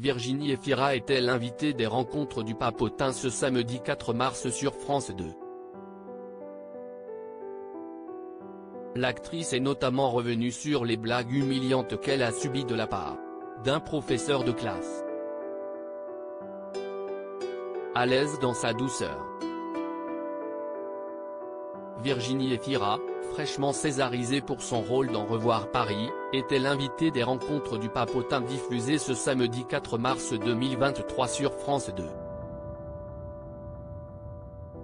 Virginie Efira était l'invitée des rencontres du Papotin ce samedi 4 mars sur France 2. L'actrice est notamment revenue sur les blagues humiliantes qu'elle a subies de la part d'un professeur de classe. À l'aise dans sa douceur, Virginie Efira, fraîchement césarisée pour son rôle dans Revoir Paris, était l'invitée des rencontres du Papotin diffusées ce samedi 4 mars 2023 sur France 2.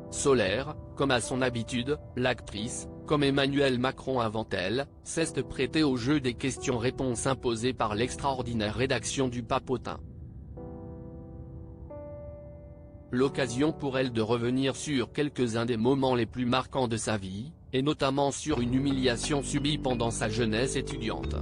Solaire, comme à son habitude, l'actrice, comme Emmanuel Macron avant elle, s'est prêtée au jeu des questions-réponses imposées par l'extraordinaire rédaction du Papotin. L'occasion pour elle de revenir sur quelques-uns des moments les plus marquants de sa vie, et notamment sur une humiliation subie pendant sa jeunesse étudiante.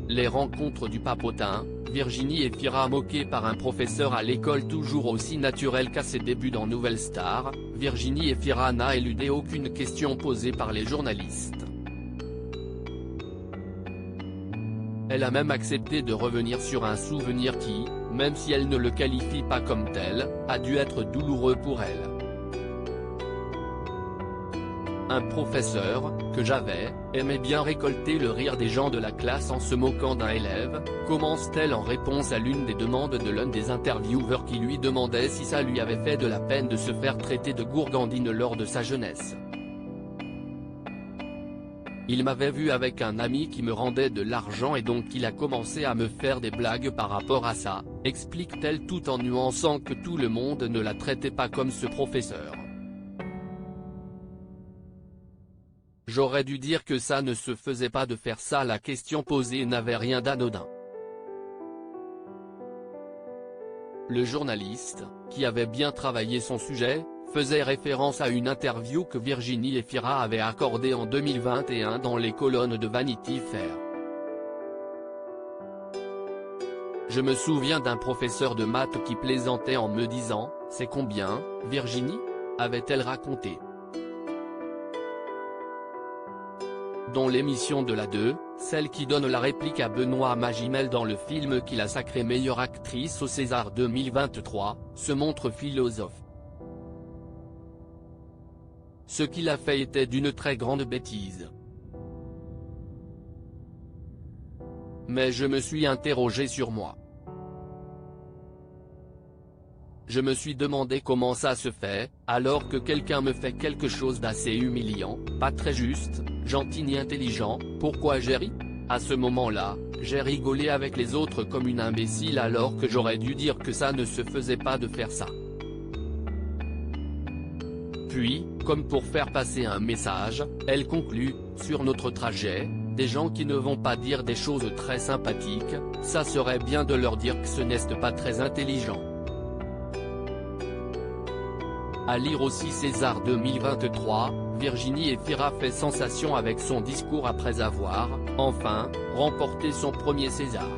Les rencontres du Papotin, Virginie Efira moquée par un professeur à l'école toujours aussi naturel qu'à ses débuts dans Nouvelle Star, Virginie Efira n'a éludé aucune question posée par les journalistes. Elle a même accepté de revenir sur un souvenir qui, même si elle ne le qualifie pas comme tel, a dû être douloureux pour elle. Un professeur, que j'avais, aimait bien récolter le rire des gens de la classe en se moquant d'un élève, commence-t-elle en réponse à l'une des demandes de l'un des intervieweurs qui lui demandait si ça lui avait fait de la peine de se faire traiter de gourgandine lors de sa jeunesse. Il m'avait vu avec un ami qui me rendait de l'argent et donc il a commencé à me faire des blagues par rapport à ça, explique-t-elle tout en nuançant que tout le monde ne la traitait pas comme ce professeur. J'aurais dû dire que ça ne se faisait pas de faire ça, la question posée n'avait rien d'anodin. Le journaliste, qui avait bien travaillé son sujet, faisait référence à une interview que Virginie Efira avait accordée en 2021 dans les colonnes de Vanity Fair. Je me souviens d'un professeur de maths qui plaisantait en me disant « C'est combien, Virginie ?» avait-elle raconté. Dans l'émission de la 2, celle qui donne la réplique à Benoît Magimel dans le film qui l'a sacrée meilleure actrice au César 2023, se montre philosophe. Ce qu'il a fait était d'une très grande bêtise. Mais je me suis interrogé sur moi. Je me suis demandé comment ça se fait, alors que quelqu'un me fait quelque chose d'assez humiliant, pas très juste, gentil ni intelligent, pourquoi j'ai ri ? À ce moment-là, j'ai rigolé avec les autres comme une imbécile alors que j'aurais dû dire que ça ne se faisait pas de faire ça. Puis, comme pour faire passer un message, elle conclut, sur notre trajet, des gens qui ne vont pas dire des choses très sympathiques, ça serait bien de leur dire que ce n'est pas très intelligent. À lire aussi César 2023, Virginie Efira fait sensation avec son discours après avoir, enfin, remporté son premier César.